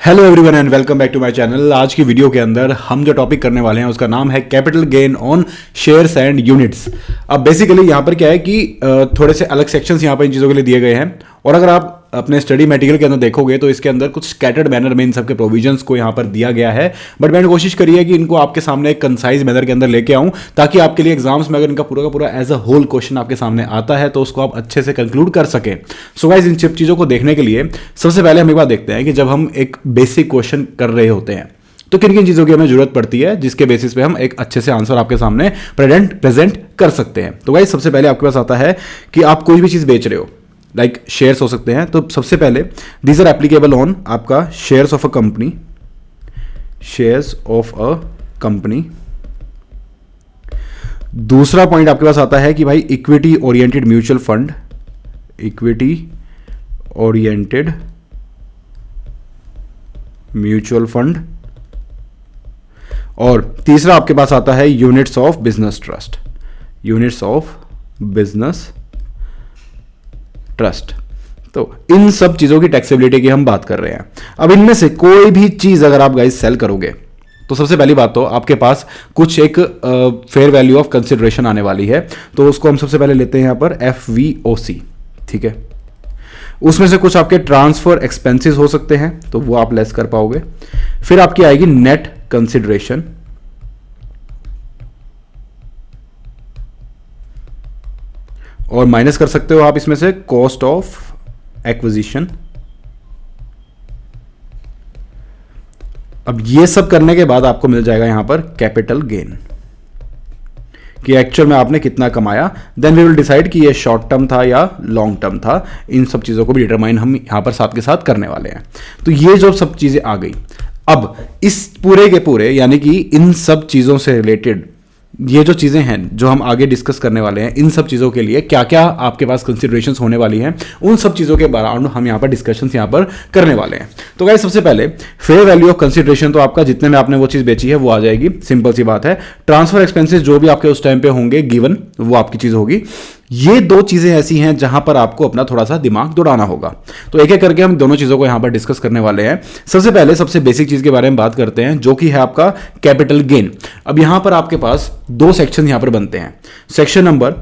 Hello everyone and welcome back to my channel. आज की video के अंदर हम जो टॉपिक करने वाले हैं उसका नाम है capital gain on shares and units. अब बेसिकली यहाँ पर क्या है कि थोड़े से अलग सेक्शंस यहाँ पर इन चीज़ों के लिए दिए गए हैं, और अगर आप अपने स्टडी मटेरियल के अंदर देखोगे तो इसके अंदर कुछ स्कैटर्ड मैनर में इन सबके प्रोविजंस को यहाँ पर दिया गया है। बट मैंने कोशिश करी है कि इनको आपके सामने एक कंसाइज मैनर के अंदर लेके आऊँ, ताकि आपके लिए एग्जाम्स में अगर इनका पूरा का पूरा एज अ होल क्वेश्चन आपके सामने आता है तो उसको आप अच्छे से कंक्लूड कर सकें। सो गाइस, इन सब चीज़ों को देखने के लिए सबसे पहले हम एक बात देखते हैं कि जब हम एक बेसिक क्वेश्चन कर रहे होते हैं तो किन किन चीज़ों की हमें जरूरत पड़ती है, जिसके बेसिस पे हम एक अच्छे से आंसर आपके सामने प्रेजेंट कर सकते हैं। तो गाइस, सबसे पहले आपके पास आता है कि आप कोई भी चीज़ बेच रहे हो, लाइक शेयर्स हो सकते हैं, तो सबसे पहले दीज आर एप्लीकेबल ऑन आपका shares of a company, shares of a company. दूसरा पॉइंट आपके पास आता है कि भाई equity oriented mutual fund, equity oriented mutual fund. और तीसरा आपके पास आता है units of business trust, units of business trust. तो इन सब चीजों की टैक्सेबिलिटी की हम बात कर रहे हैं। अब इनमें से कोई भी चीज अगर आप गाइस सेल करोगे तो सबसे पहली बात तो आपके पास कुछ एक फेयर वैल्यू ऑफ कंसिडरेशन आने वाली है, तो उसको हम सबसे पहले लेते हैं यहां पर FVOC, ठीक है। उसमें से कुछ आपके ट्रांसफर एक्सपेंसेस हो सकते हैं, तो वो आप लेस कर पाओगे। फिर आपकी आएगी नेट कंसिडरेशन, और माइनस कर सकते हो आप इसमें से कॉस्ट ऑफ एक्विजिशन। अब ये सब करने के बाद आपको मिल जाएगा यहां पर कैपिटल गेन, कि एक्चुअल में आपने कितना कमाया। देन वी विल डिसाइड कि ये शॉर्ट टर्म था या लॉन्ग टर्म था। इन सब चीजों को भी डिटरमाइन हम यहां पर साथ के साथ करने वाले हैं। तो ये जो सब चीजें आ गई, अब इस पूरे के पूरे यानी कि इन सब चीजों से रिलेटेड ये जो चीज़ें हैं जो हम आगे डिस्कस करने वाले हैं, इन सब चीज़ों के लिए क्या क्या आपके पास कंसिडरेशंस होने वाली हैं, उन सब चीज़ों के बारे में हम यहाँ पर डिस्कशंस यहाँ पर करने वाले हैं। तो गाइस, सबसे पहले फेयर वैल्यू ऑफ कंसिडरेशन, तो आपका जितने में आपने वो चीज़ बेची है वो आ जाएगी, सिंपल सी बात है। ट्रांसफर एक्सपेंसेस जो भी आपके उस टाइम पे होंगे गिवन, वो आपकी चीज़ होगी। ये दो चीजें ऐसी हैं जहां पर आपको अपना थोड़ा सा दिमाग दौड़ाना होगा, तो एक एक करके हम दोनों चीजों को यहां पर डिस्कस करने वाले हैं। सबसे पहले सबसे बेसिक चीज के बारे में बात करते हैं, जो कि है आपका कैपिटल गेन। अब यहां पर आपके पास दो सेक्शन यहां पर बनते हैं। Section number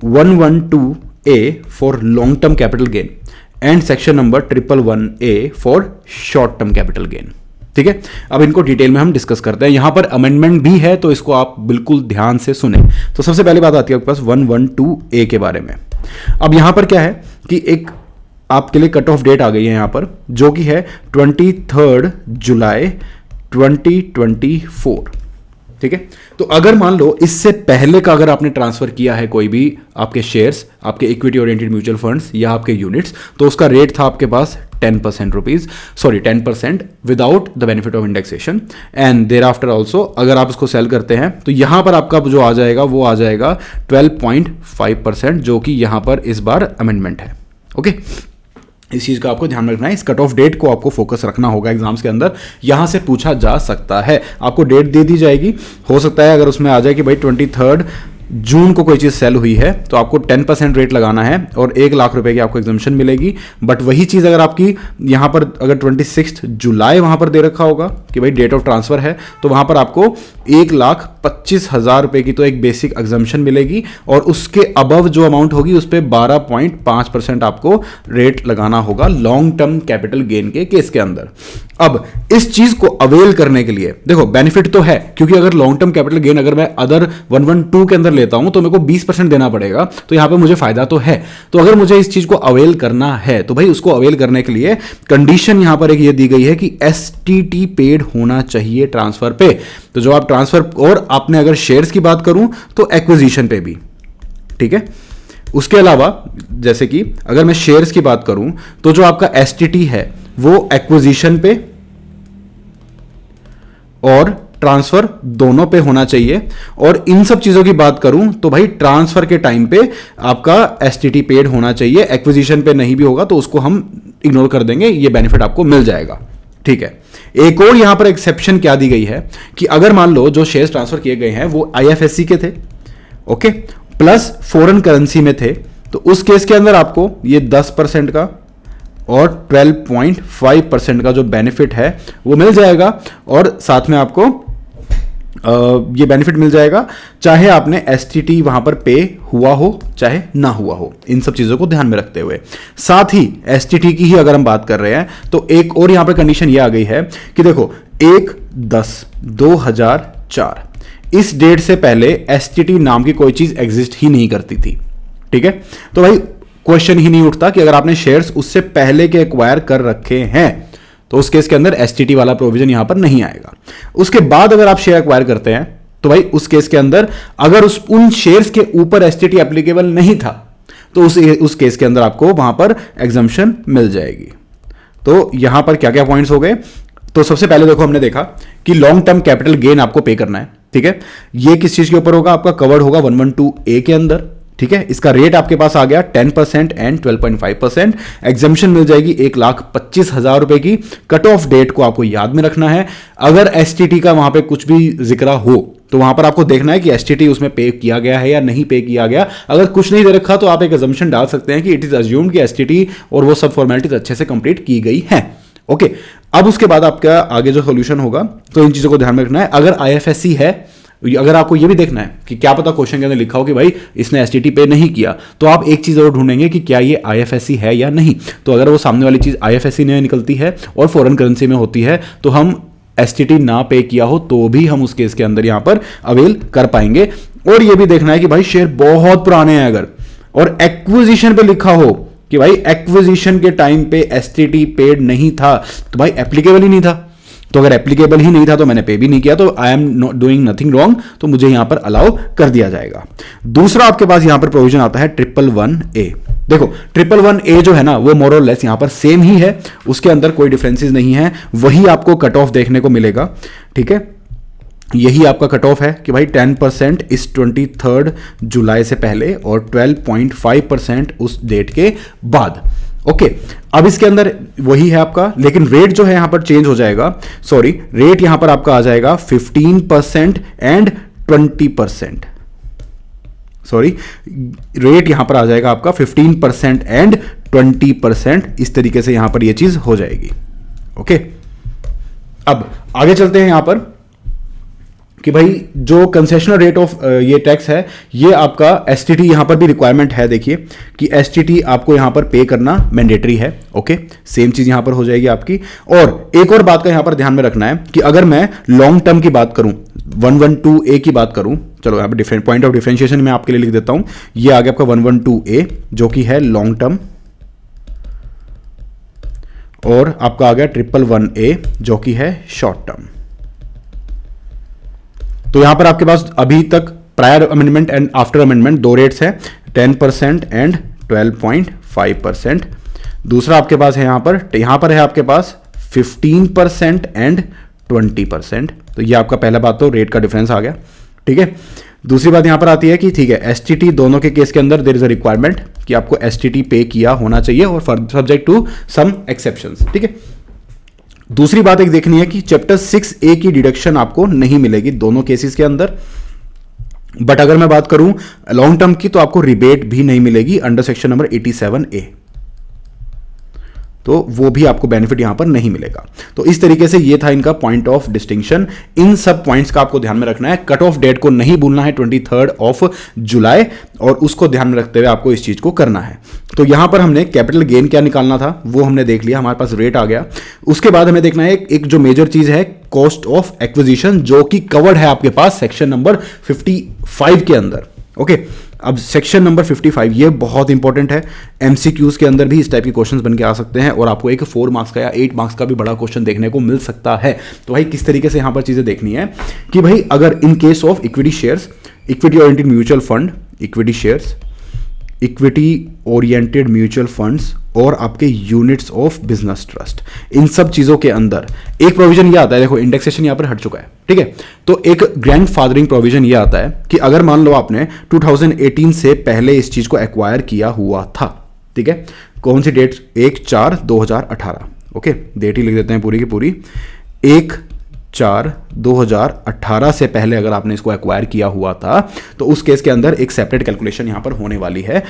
112A for long term capital gain and section number 111A for short term capital gain, ठीक है। अब इनको डिटेल में हम डिस्कस करते हैं। यहां पर अमेंडमेंट भी है, तो इसको आप बिल्कुल ध्यान से सुने। तो सबसे पहली बात आती है आपके पास 112A के बारे में। अब यहां पर क्या है कि एक आपके लिए कट ऑफ डेट आ गई है यहां पर, जो कि है 23 जुलाई 2024, ठीक है। तो अगर मान लो इससे पहले का अगर आपने ट्रांसफर किया है कोई भी आपके शेयर्स, आपके इक्विटी ओरिएंटेड म्यूचुअल फंड्स या आपके यूनिट्स, तो उसका रेट था आपके पास 10% without the benefit of indexation. And thereafter also अगर आप इसको सेल करते हैं तो यहां पर आपका जो आ जाएगा वो आ जाएगा 12.5%, जो कि यहां पर इस बार अमेंडमेंट है, ओके। इस चीज का आपको ध्यान रखना है। इस कट ऑफ डेट को आपको फोकस रखना होगा एग्जाम्स के अंदर, यहां से पूछा जा सकता है। आपको डेट दे दी जाएगी, हो सकता है अगर उसमें आ जाए कि भाई 23 जून को कोई चीज़ सेल हुई है तो आपको 10% रेट लगाना है और 1 लाख रुपए की आपको एग्जम्पशन मिलेगी। बट वही चीज़ अगर आपकी यहाँ पर अगर 26 जुलाई वहाँ पर दे रखा होगा कि भाई डेट ऑफ ट्रांसफ़र है, तो वहाँ पर आपको 1,25,000 रुपए की तो एक बेसिक एग्जम्पशन मिलेगी, और उसके अबव जो अमाउंट होगी उस पर 12.5% आपको रेट लगाना होगा लॉन्ग टर्म कैपिटल गेन के केस के अंदर। अब इस चीज को अवेल करने के लिए देखो बेनिफिट तो है, क्योंकि अगर लॉन्ग टर्म कैपिटल गेन अगर मैं अदर 112 के अंदर लेता हूं तो मेरे को 20% देना पड़ेगा, तो यहां पे मुझे फायदा तो है। तो अगर मुझे इस चीज को अवेल करना है तो भाई उसको अवेल करने के लिए कंडीशन यहां पर एक ये दी गई है कि STT पेड होना चाहिए ट्रांसफर पे। तो जो आप ट्रांसफर, और आपने अगर शेयर्स की बात करूं तो एक्विजिशन पे भी, ठीक है। उसके अलावा जैसे कि अगर मैं शेयर्स की बात करूं तो जो आपका STT है वो एक्विजिशन पे और ट्रांसफर दोनों पे होना चाहिए। और इन सब चीजों की बात करूं तो भाई ट्रांसफर के टाइम पे आपका STT पेड होना चाहिए, एक्विजिशन पे नहीं भी होगा तो उसको हम इग्नोर कर देंगे, ये बेनिफिट आपको मिल जाएगा, ठीक है। एक और यहां पर एक्सेप्शन क्या दी गई है कि अगर मान लो जो शेयर्स ट्रांसफर किए गए हैं वो IFSC के थे, ओके, प्लस फॉरेन करेंसी में थे, तो उस केस के अंदर आपको ये 10% का और 12.5% का जो बेनिफिट है वो मिल जाएगा। और साथ में आपको ये बेनिफिट मिल जाएगा चाहे आपने एसटीटी वहां पर पे हुआ हो चाहे ना हुआ हो, इन सब चीजों को ध्यान में रखते हुए। साथ ही एसटीटी की ही अगर हम बात कर रहे हैं तो एक और यहां पर कंडीशन ये आ गई है कि देखो 1/10/2004 इस डेट से पहले एसटीटी नाम की कोई चीज एग्जिस्ट ही नहीं करती थी। ठीक है, तो भाई क्वेश्चन ही नहीं उठता कि अगर आपने शेयर्स उससे पहले के एक्वायर कर रखे हैं तो उस केस के अंदर एसटीटी वाला प्रोविजन यहां पर नहीं आएगा। उसके बाद अगर आप शेयर एक्वायर करते हैं तो भाई उस केस के अंदर अगर उन शेयर्स के ऊपर एसटीटी एप्लीकेबल नहीं था तो उस केस के अंदर आपको वहां पर एग्जम्पशन मिल जाएगी। तो यहां पर क्या क्या पॉइंट्स हो गए, तो सबसे पहले देखो हमने देखा कि लॉन्ग टर्म कैपिटल गेन आपको पे करना है। ठीक है, ये किस चीज के ऊपर होगा, आपका कवर्ड होगा 112A के अंदर। ठीक है, इसका रेट आपके पास आ गया 10% एंड 12.5%। एग्जम्पशन मिल जाएगी 1,25,000 रुपए की। कट ऑफ डेट को आपको याद में रखना है। अगर एसटीटी का वहां पे कुछ भी जिक्र हो तो वहां पर आपको देखना है कि एसटीटी उसमें पे किया गया है या नहीं पे किया गया। अगर कुछ नहीं दे रखा तो आप एक अजम्पशन डाल सकते हैं कि इट इज अज्यूम्ड कि एसटीटी और वो सब फॉर्मेलिटीज अच्छे से कंप्लीट की गई है। ओके, अब उसके बाद आपका आगे जो सोल्यूशन होगा तो इन चीजों को ध्यान में रखना है। अगर आईएफएससी है, अगर आपको ये भी देखना है कि क्या पता क्वेश्चन के अंदर लिखा हो कि भाई इसने एसटीटी पे नहीं किया, तो आप एक चीज और ढूंढेंगे कि क्या ये आईएफएससी है या नहीं। तो अगर वो सामने वाली चीज आईएफएससी में निकलती है और फॉरेन करेंसी में होती है तो हम एसटीटी ना पे किया हो तो भी हम उस केस के अंदर यहां पर अवेल कर पाएंगे। और ये भी देखना है कि भाई शेयर बहुत पुराने हैं अगर, और एक्विजिशन पे लिखा हो कि भाई एक्विजिशन के टाइम पे एसटीटी पेड नहीं था तो भाई एप्लीकेबल ही नहीं था। तो अगर एप्लीकेबल ही नहीं था तो मैंने पे भी नहीं किया, तो I am doing nothing wrong, तो मुझे यहां पर अलाउ कर दिया जाएगा। दूसरा आपके पास यहां पर प्रोविजन आता है 111A। देखो 111A जो है ना वो मोर और लेस यहां पर सेम ही है, उसके अंदर कोई डिफरेंसेस नहीं है। वही आपको कट ऑफ देखने को मिलेगा। ठीक है, यही आपका कट ऑफ है कि भाई 10% इस 23 जुलाई से पहले और 12.5% उस डेट के बाद। ओके, अब इसके अंदर वही है आपका, लेकिन रेट जो है यहां पर चेंज हो जाएगा। सॉरी, रेट यहां पर आपका आ जाएगा 15% एंड 20%। सॉरी, रेट यहां पर आ जाएगा आपका 15% एंड 20%। इस तरीके से यहां पर यह चीज हो जाएगी। ओके, अब आगे चलते हैं यहां पर कि भाई जो कंसेशनल रेट ऑफ ये टैक्स है, ये आपका एसटीटी यहां पर भी रिक्वायरमेंट है। देखिए कि एसटीटी आपको यहां पर पे करना मैंडेटरी है। ओके, सेम चीज यहां पर हो जाएगी आपकी। और एक और बात का यहां पर ध्यान में रखना है कि अगर मैं लॉन्ग टर्म की बात करूं, 112A की बात करूं, चलो यहां पर डिफरेंट पॉइंट ऑफ डिफरेंशिएशन मैं आपके लिए लिख देता हूं। ये आ गया आपका 112A जो कि है लॉन्ग टर्म, और आपका आ गया 111A जो कि है शॉर्ट टर्म। तो यहां पर आपके पास अभी तक prior amendment and after amendment दो रेट्स हैं, 10% एंड 12.5%। दूसरा आपके पास है यहां पर है आपके पास 15% एंड 20%। तो ये आपका पहला बात तो रेट का डिफरेंस आ गया। ठीक है, दूसरी बात यहां पर आती है कि ठीक है एसटीटी दोनों के केस के अंदर देयर इज अ रिक्वायरमेंट कि आपको एसटीटी पे किया होना चाहिए और सब्जेक्ट टू सम एक्सेप्शंस। ठीक है, दूसरी बात एक देखनी है कि चैप्टर 6A की डिडक्शन आपको नहीं मिलेगी दोनों केसेस के अंदर। बट अगर मैं बात करूं लॉन्ग टर्म की तो आपको रिबेट भी नहीं मिलेगी अंडर सेक्शन नंबर 87A, तो वो भी आपको बेनिफिट यहां पर नहीं मिलेगा। तो इस तरीके से ये था इनका पॉइंट ऑफ डिस्टिंक्शन। इन सब पॉइंट्स का आपको ध्यान में रखना है। कट ऑफ डेट को नहीं भूलना है 23 जुलाई, और उसको ध्यान में रखते हुए आपको इस चीज को करना है। तो यहां पर हमने कैपिटल गेन क्या निकालना था वो हमने देख लिया, हमारे पास रेट आ गया। उसके बाद हमें देखना है एक जो मेजर चीज है कॉस्ट ऑफ एक्विजिशन, जो कि कवर्ड है आपके पास सेक्शन नंबर 55 के अंदर। ओके, अब सेक्शन नंबर 55 ये बहुत इंपॉर्टेंट है। एमसीक्यूज के अंदर भी इस टाइप के क्वेश्चंस बन के आ सकते हैं और आपको एक 4 मार्क्स का या 8 मार्क्स का भी बड़ा क्वेश्चन देखने को मिल सकता है। तो भाई किस तरीके से यहां पर चीजें देखनी है कि भाई अगर in case of equity shares, equity oriented mutual fund, equity shares, equity oriented mutual funds और आपके यूनिट्स ऑफ बिजनेस ट्रस्ट, इन सब चीजों के अंदर एक प्रोविजन ये आता है। देखो इंडेक्सेशन यहां पर हट चुका है। ठीक है, तो एक ग्रैंड फादरिंग प्रोविजन ये आता है कि अगर मान लो आपने 2018 से पहले इस चीज को एक्वायर किया हुआ था। ठीक है, कौन सी डेट? 1/4/2018। ओके, डेट ही लिख देते हैं पूरी की पूरी, 1 4/2018 से पहले अगर आपने इसको एक्वायर किया हुआ था तो उस केस के अंदर एक सेपरेट कैलकुलेशन यहां पर होने वाली है।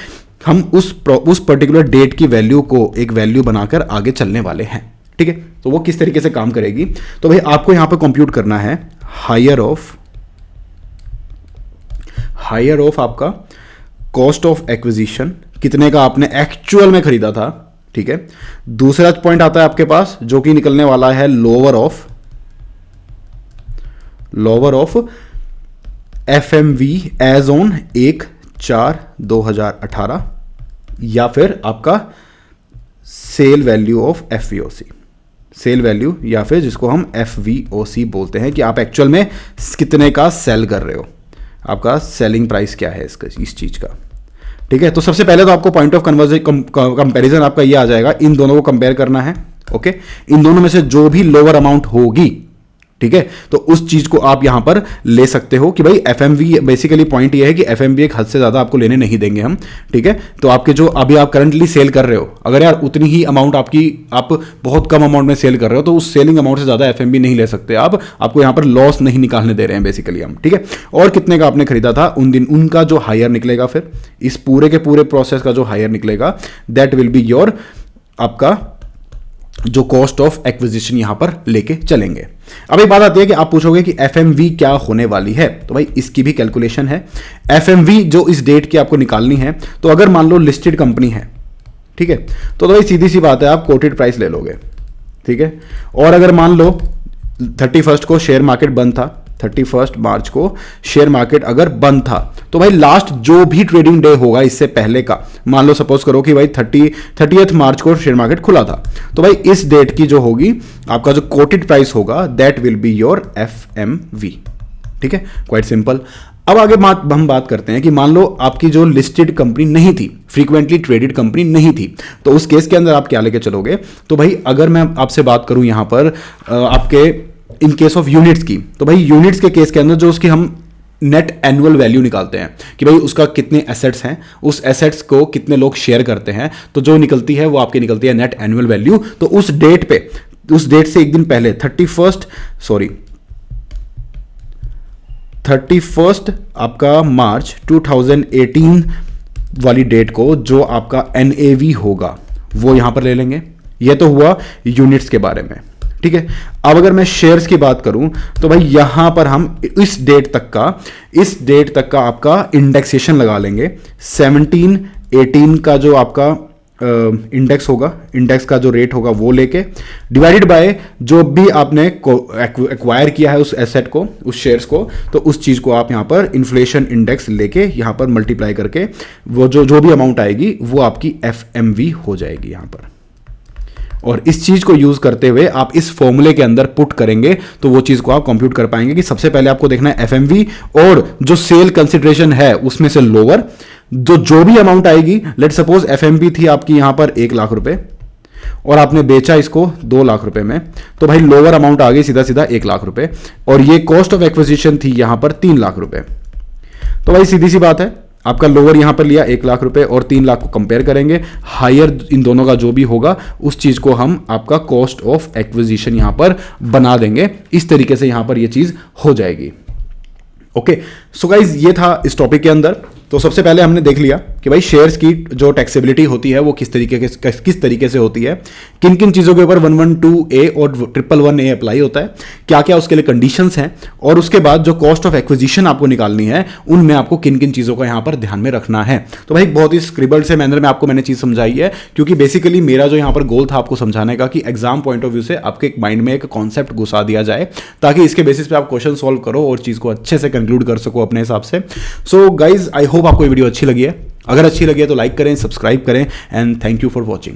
हम उस पर्टिकुलर डेट की वैल्यू को एक वैल्यू बनाकर आगे चलने वाले हैं, ठीक है। तो वो किस तरीके से काम करेगी, तो भाई आपको यहां पर कंप्यूट करना है हायर ऑफ आपका कॉस्ट ऑफ एक्विजिशन, कितने का आपने एक्चुअल में खरीदा था, ठीक है। दूसरा पॉइंट आता है आपके पास जो कि निकलने वाला है lower of FMV as on 1/4/2018 या फिर आपका sale value of FVOC, sale value या फिर जिसको हम FVOC बोलते हैं कि आप एक्चुअल में कितने का सेल कर रहे हो, आपका सेलिंग प्राइस क्या है इसका, इस चीज का, ठीक है। तो सबसे पहले तो आपको पॉइंट ऑफ कंपैरिजन आपका ये आ जाएगा, इन दोनों को कंपेयर करना है, ओके। इन दोनों में से जो भी लोअर अमाउंट होगी, ठीक है, तो उस चीज को आप यहां पर ले सकते हो कि भाई FMV, बेसिकली पॉइंट ये है कि FMV एक हद से ज्यादा आपको लेने नहीं देंगे हम, ठीक है। तो आपके जो अभी आप करंटली सेल कर रहे हो, अगर यार उतनी ही अमाउंट आप बहुत कम अमाउंट में सेल कर रहे हो तो उस सेलिंग अमाउंट से ज्यादा FMV नहीं ले सकते आपको यहां पर लॉस नहीं निकालने दे रहे हैं बेसिकली हम, ठीक है। और कितने का आपने खरीदा था उन दिन, उनका जो हायर निकलेगा, फिर इस पूरे के पूरे प्रोसेस का जो हायर निकलेगा दैट विल बी योर आपका जो कॉस्ट ऑफ एक्विजिशन यहां पर लेके चलेंगे। अब एक बात आती है कि आप पूछोगे कि FMV क्या होने वाली है, तो भाई इसकी भी कैलकुलेशन है। FMV जो इस डेट की आपको निकालनी है, तो अगर मान लो लिस्टेड कंपनी है, ठीक है, तो भाई सीधी सी बात है आप कोटेड प्राइस ले लोगे, ठीक है। और अगर मान लो 31 को शेयर मार्केट बंद था, 31 मार्च को शेयर मार्केट अगर बंद था, तो भाई लास्ट जो भी ट्रेडिंग डे होगा इससे पहले का, मान लो सपोज करो कि भाई 30 मार्च को शेयर मार्केट खुला था, तो भाई इस डेट की जो होगी आपका जो कोटेड प्राइस होगा that will be your FMV, ठीक है, क्वाइट सिंपल। अब आगे हम बात करते हैं कि मान लो आपकी जो लिस्टेड कंपनी नहीं थी, फ्रीक्वेंटली ट्रेडेड कंपनी नहीं थी, तो उस केस के अंदर आप क्या लेके चलोगे। तो भाई अगर मैं आपसे बात करूं यहां पर आपके इन केस ऑफ यूनिट्स की, तो भाई यूनिट्स के केस के अंदर जो उसकी हम नेट एनुअल वैल्यू निकालते हैं कि भाई उसका कितने एसेट्स हैं, उस एसेट्स को कितने लोग शेयर करते हैं, तो जो निकलती है वो आपकी निकलती है नेट एनुअल वैल्यू। तो उस डेट पे, उस डेट से एक दिन पहले 31 आपका मार्च 2018 वाली डेट को जो आपका NAV होगा वो यहां पर ले लेंगे। ये तो हुआ यूनिट्स के बारे में, ठीक है। अब अगर मैं शेयर्स की बात करूं तो भाई यहां पर हम इस डेट तक का आपका इंडेक्सेशन लगा लेंगे। 17-18 का जो आपका इंडेक्स होगा, इंडेक्स का जो रेट होगा वो लेके डिवाइडेड बाय जो भी आपने एक्वायर किया है उस एसेट को, उस शेयर्स को, तो उस चीज को आप यहां पर इन्फ्लेशन इंडेक्स लेके यहां पर मल्टीप्लाई करके वो जो भी अमाउंट आएगी वो आपकी FMV हो जाएगी यहां पर। और इस चीज को यूज करते हुए आप इस फॉर्मूले के अंदर पुट करेंगे तो वो चीज को आप कंप्यूट कर पाएंगे कि सबसे पहले आपको देखना है FMV और जो सेल कंसिडरेशन है उसमें से लोअर जो भी अमाउंट आएगी। लेट सपोज FMV थी आपकी यहां पर 1 लाख रुपए और आपने बेचा इसको 2 लाख रुपए में, तो भाई लोअर अमाउंट आ गई सीधा 1 लाख रुपए, और ये कॉस्ट ऑफ एक्विजिशन थी यहां पर 3 लाख रुपए। तो भाई सीधी सी बात है आपका लोअर यहां पर लिया 1 लाख रुपए और 3 लाख को कंपेयर करेंगे, हायर इन दोनों का जो भी होगा उस चीज को हम आपका कॉस्ट ऑफ एक्विजिशन यहां पर बना देंगे। इस तरीके से यहां पर ये चीज हो जाएगी। ओके, सो गाइज ये था इस टॉपिक के अंदर। तो सबसे पहले हमने देख लिया कि भाई शेयर्स की जो टैक्सेबिलिटी होती है वो किस तरीके से होती है, किन किन चीज़ों के ऊपर 112A और 111A अप्लाई होता है, क्या क्या उसके लिए कंडीशंस हैं, और उसके बाद जो कॉस्ट ऑफ एक्विजिशन आपको निकालनी है उनमें आपको किन किन चीज़ों का यहाँ पर ध्यान में रखना है। तो भाई बहुत ही स्क्रिबल्ड से मैनर में आपको मैंने चीज़ समझाई है, क्योंकि बेसिकली मेरा जो यहाँ पर गोल था आपको समझाने का कि एग्जाम पॉइंट ऑफ व्यू से आपके माइंड में एक कॉन्सेप्ट घुसा दिया जाए ताकि इसके बेसिस पे आप क्वेश्चन सॉल्व करो और चीज़ को अच्छे से कंक्लूड कर सको अपने हिसाब से। सो गाइज आई होप आपको ये वीडियो अच्छी लगी है। अगर अच्छी लगी है तो लाइक करें, सब्सक्राइब करें, and thank you for watching.